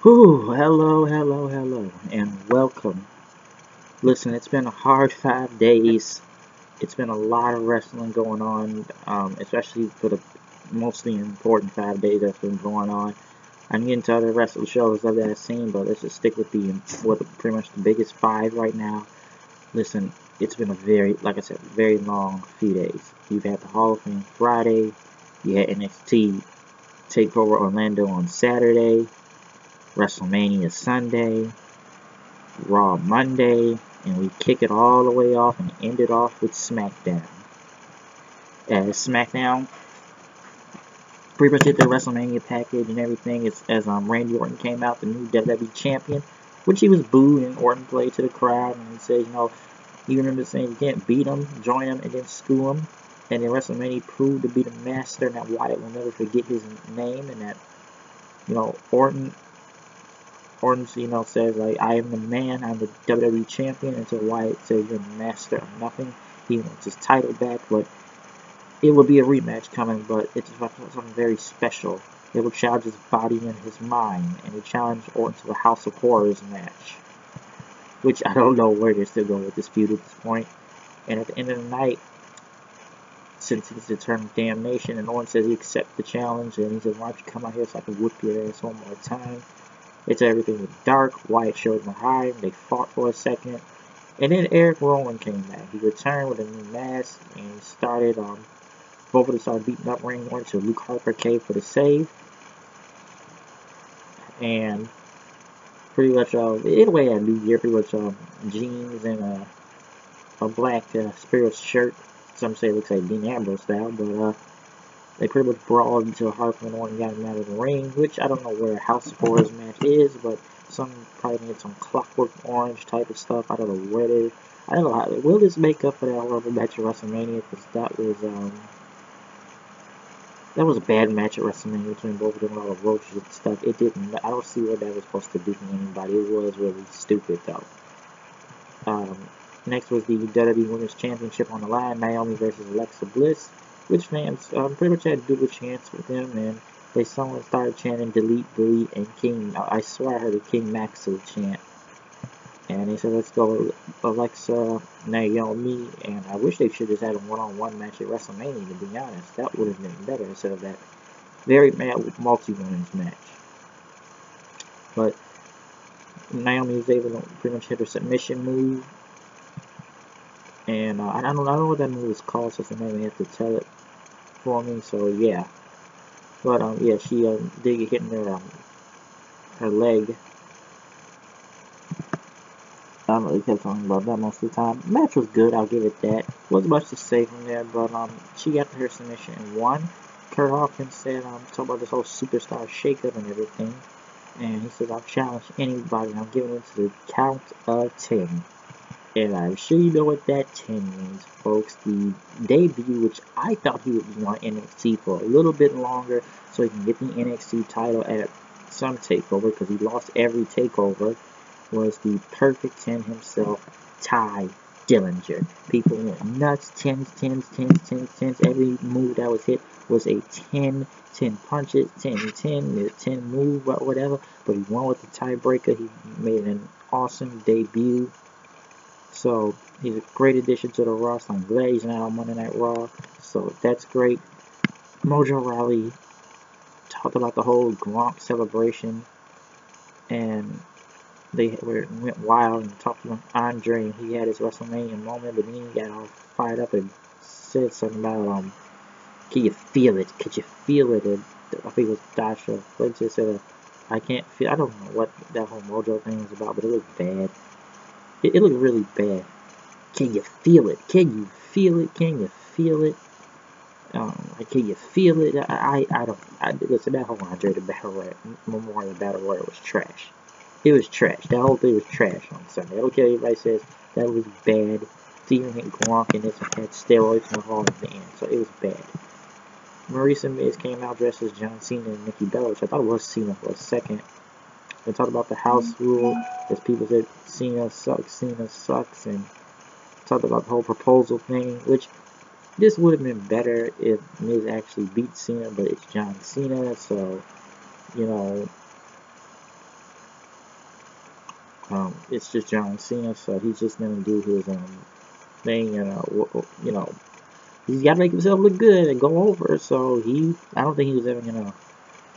Whew, hello, and welcome. Listen, it's been a hard 5 days. It's been a lot of wrestling going on, especially for the mostly important 5 days that's been going on. I can get into other wrestling shows that I've seen, but let's just stick with pretty much the biggest five right now. Listen, it's been a like I said, very long few days. You've had the Hall of Fame Friday, you had NXT Takeover Orlando on Saturday, WrestleMania Sunday, Raw Monday, and we kick it all the way off and end it off with Smackdown. As Smackdown pretty much did the WrestleMania package and everything as Randy Orton came out, the new WWE champion, which he was booed, and Orton played to the crowd and he said, you remember saying you can't beat him, join him, and then screw him. And then WrestleMania proved to be the master, and that Wyatt will never forget his name, and that, Orton says, like, I am the man, I'm the WWE champion, until Wyatt says, you're the master of nothing. He wants his title back, but it will be a rematch coming, but it's something very special. It will challenge his body and his mind, and he challenged Orton to a House of Horrors match, which I don't know where they're still going with this feud at this point. And at the end of the night, since it's Eternal Damnation, and Orton says he accepts the challenge, and he says, why don't you come out here so I can whoop your ass one more time. It's everything was dark. Wyatt showed behind. They fought for a second. And then Eric Rowan came back. He returned with a new mask and he started, both of them started beating up Randy Orton until Luke Harper came for the save. And pretty much, anyway, at New Year, pretty much, jeans and a black Spirit shirt. Some say it looks like Dean Ambrose style, but, they pretty much brawled until Harper and Orton got him out of the ring, which I don't know where House of Horrors match is, but some probably need some Clockwork Orange type of stuff. I don't know where they. I don't know how. Will this make up for that horrible match at WrestleMania? Because that was a bad match at WrestleMania between both of them, all the roaches and stuff. It didn't. I don't see what that was supposed to do for anybody. It was really stupid though. Next was the WWE Women's Championship on the line, Naomi versus Alexa Bliss, which fans pretty much had double chants with them, and they someone started chanting delete, delete, and King. I swear I heard a King Maxwell chant. And they said, let's go Alexa, Naomi, and I wish they should have had a one-on-one match at WrestleMania, to be honest. That would have been better instead of that very multi-women's match. But Naomi was able to pretty much hit her submission move. And I don't know what that move is called, so somebody have to tell it for me. So yeah, but yeah, she did get hit in her leg. I don't really kept talking about that most of the time. The match was good, I'll give it that. Wasn't much to say from there, but she got her submission and won. Kurt Hawkins said talking about this whole superstar shakeup and everything, and he said, I'll challenge anybody, and I'm giving it to the count of 10. And I'm sure you know what that 10 means, folks. The debut, which I thought he would be on NXT for a little bit longer so he can get the NXT title at some takeover, because he lost every takeover, was the perfect 10 himself, Tye Dillinger. People went nuts, 10s, 10s, 10s, 10s, 10s. Every move that was hit was a 10, 10 punches, 10, 10, 10 move, whatever. But he won with the tiebreaker. He made an awesome debut. So he's a great addition to the roster. I'm glad he's not on Monday Night Raw. So that's great. Mojo Rawley talked about the whole Gronk celebration, and they went wild and talked about Andre, and he had his WrestleMania moment, but then he got all fired up and said something about can you feel it? Could you feel it? And I think it was Dasha Fletcher said, I can't feel. I don't know what that whole Mojo thing was about, but it looked bad. It looked really bad. Can you feel it? Can you feel it? Can you feel it? Can you feel it? Listen, that whole Andre the Battle Royal, Memorial Battle Royal was trash. It was trash. That whole thing was trash on Sunday. I don't care what anybody says. That was bad. Steven hit Gronk and had steroids in the hall at the end, so it was bad. Marisa Miz came out dressed as John Cena and Nikki Bella, which I thought was Cena for a second. They talked about the house rule, as people said Cena sucks, and talked about the whole proposal thing, which this would have been better if Miz actually beat Cena, but it's John Cena, so, It's just John Cena, so he's just gonna do his thing, and he's got to make himself look good and go over. So I don't think he was ever gonna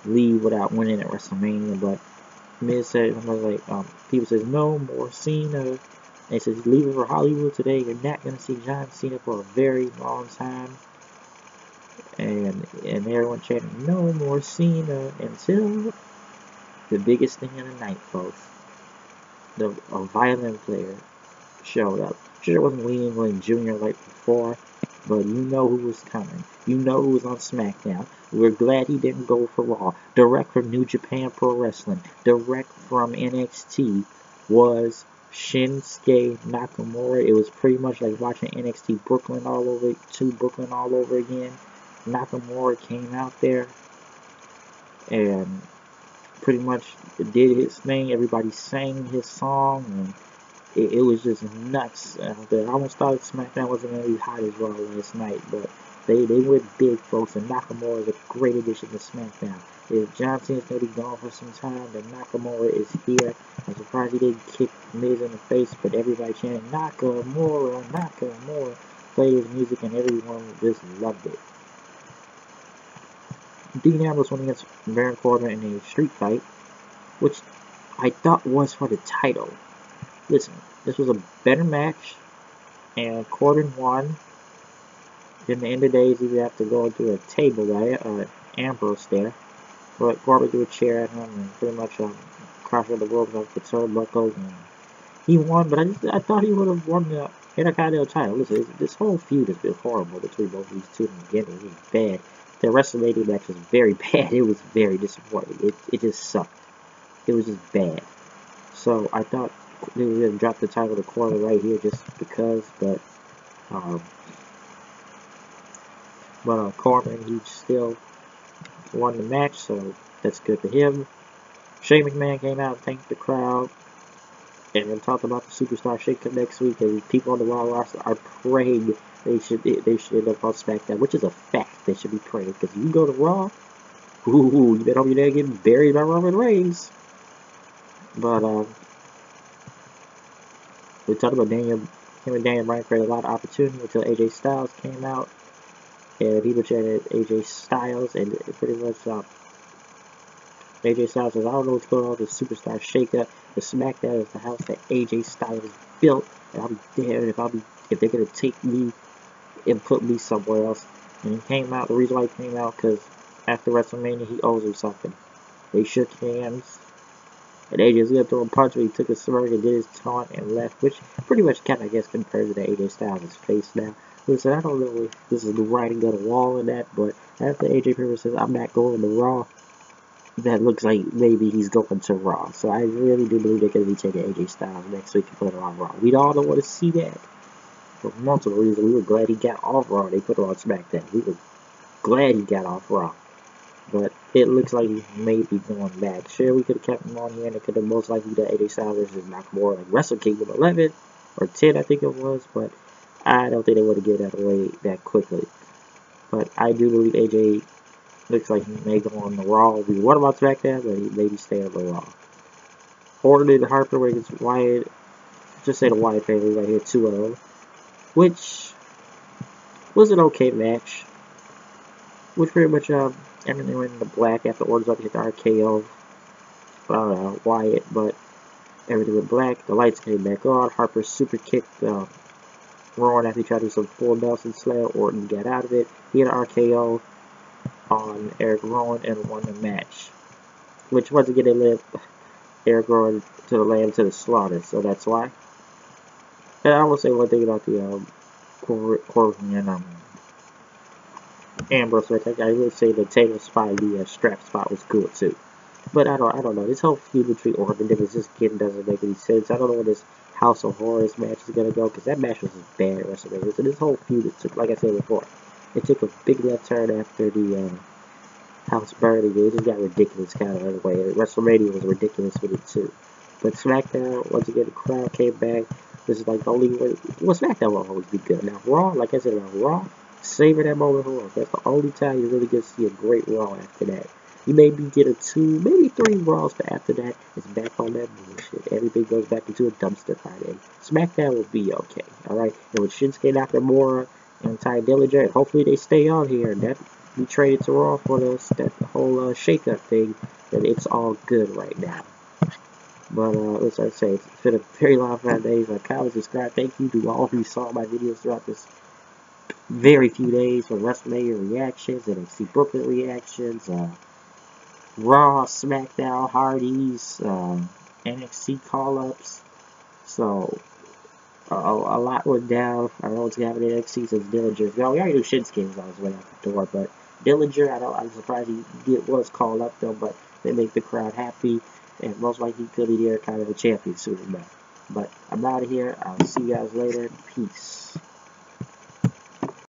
leave without winning at WrestleMania. But Miz said, people says no more Cena. And he says he's leaving for Hollywood today. You're not gonna see John Cena for a very long time. And everyone chanting no more Cena until the biggest thing of the night, folks. A violin player showed up. Sure, it wasn't Lee England Jr. like before, but you know who was coming. You know who was on Smackdown. We're glad he didn't go for Raw. Direct from New Japan Pro Wrestling, direct from NXT, was Shinsuke Nakamura. It was pretty much like watching NXT Brooklyn all over again. Nakamura came out there and pretty much did his thing. Everybody sang his song, and it was just nuts out there. I almost thought SmackDown wasn't going to be hot as Raw last night, but they went big, folks, and Nakamura is a great addition to SmackDown. If John Cena's going to be gone for some time, then Nakamura is here. I'm surprised he didn't kick Miz in the face, but everybody chanted Nakamura, Nakamura, played his music, and everyone just loved it. Dean Ambrose went against Baron Corbin in a street fight, which I thought was for the title. Listen, this was a better match, and Corbin won. Then the end of the days, he would have to go through a table, right? Ambrose there. But Corbin threw a chair at him and pretty much crashed the ropes off the turnbuckles, and he won. But I thought he would have won the Intercontinental title. Listen, this whole feud has been horrible between both of these two in the beginning. It was bad. The WrestleMania match was very bad. It was very disappointing. It just sucked. It was just bad. So I thought they were going to drop the title to Corbin right here just because, but Corbin, he still won the match, so that's good for him. Shane McMahon came out and thanked the crowd, and then talked about the Superstar Shake-Up next week, and people on the Raw roster are praying they should end up on SmackDown, which is a fact. They should be praying, because you go to Raw, you better hope you're not getting buried by Roman Reigns. But we talked about him and Daniel Bryan created a lot of opportunity until AJ Styles came out, and people chanted AJ Styles, and pretty much AJ Styles says, I don't know what's going on with the Superstar Shake-Up. The SmackDown is the house that AJ Styles built, and I'll be damned if they're gonna take me and put me somewhere else. And he came out. The reason why he came out, because after WrestleMania, he owes him something. They shook hands, and AJ's gonna throw a punch, but he took a smirk and did his taunt and left, which pretty much kind of, I guess, compares to AJ Styles' face now. Listen, I don't know if this is the writing on the wall in that, but after AJ Pearce says, I'm not going to Raw, that looks like maybe he's going to Raw. So I really do believe they're going to be taking AJ Styles next week and put him on Raw. We all don't want to see that. For multiple reasons, we were glad he got off Raw. They put him on SmackDown. We were glad he got off Raw. But it looks like he may be going back. Sure, we could have kept him on here, and it could have most likely done AJ Styles versus Nakamura, like Wrestle Kingdom 11 or 10, I think it was. But I don't think they would have given that away that quickly. But I do believe AJ looks like he may go on the Raw. We want him on SmackDown, but he maybe stay on the Raw. Orton and Harper were against Wyatt. Just say the Wyatt family right here, 2-0. Which was an okay match. Which pretty much, everything went into black after Orton's up to hit the RKO. Wyatt, but everything went black. The lights came back on. Harper super kicked, Rowan after he tried to do some full Nelson slam. Orton got out of it. He had an RKO on Eric Rowan and won the match. Which once again they led Eric Rowan to the land to the slaughter, so that's why. And I will say one thing about the Corbin and Ambrose match. I will say the table spot, the strap spot was cool too. But I don't know. This whole feud between Orton and this kid doesn't make any sense. I don't know where this House of Horrors match is gonna go, because that match was just bad at WrestleMania. So this whole feud, it took, like I said before, it took a big left turn after the house burning. It just got ridiculous kind of anyway. WrestleMania was ridiculous with it too. But SmackDown, once again, the crowd came back. This is like the only way. Well, SmackDown will always be good. Now Raw, like I said, Raw, savor that moment for Raw. That's the only time you really get to see a great Raw after that. You maybe get a 2, maybe 3 Raws, but after that, it's back on that bullshit. Everything goes back into a dumpster fire. And SmackDown will be okay, alright? And with Shinsuke Nakamura and Tye Dillinger, and hopefully they stay on here, and that we traded to Raw for that whole shake-up thing, and it's all good right now. But, as I say, it's been a very long 5 days. Comment, subscribe. Thank you to all who saw my videos throughout this very few days for WrestleMania reactions, NXT Brooklyn reactions, Raw, SmackDown, Hardys, NXT call-ups. So, a lot went down. I don't know what's happening in NXT since Dillinger. We already knew Shinsuke was on his way out the door, but Dillinger, I'm surprised he was called up though, but they make the crowd happy, and most likely he could be there kind of a champion soon enough. But I'm out of here. I'll see you guys later. Peace.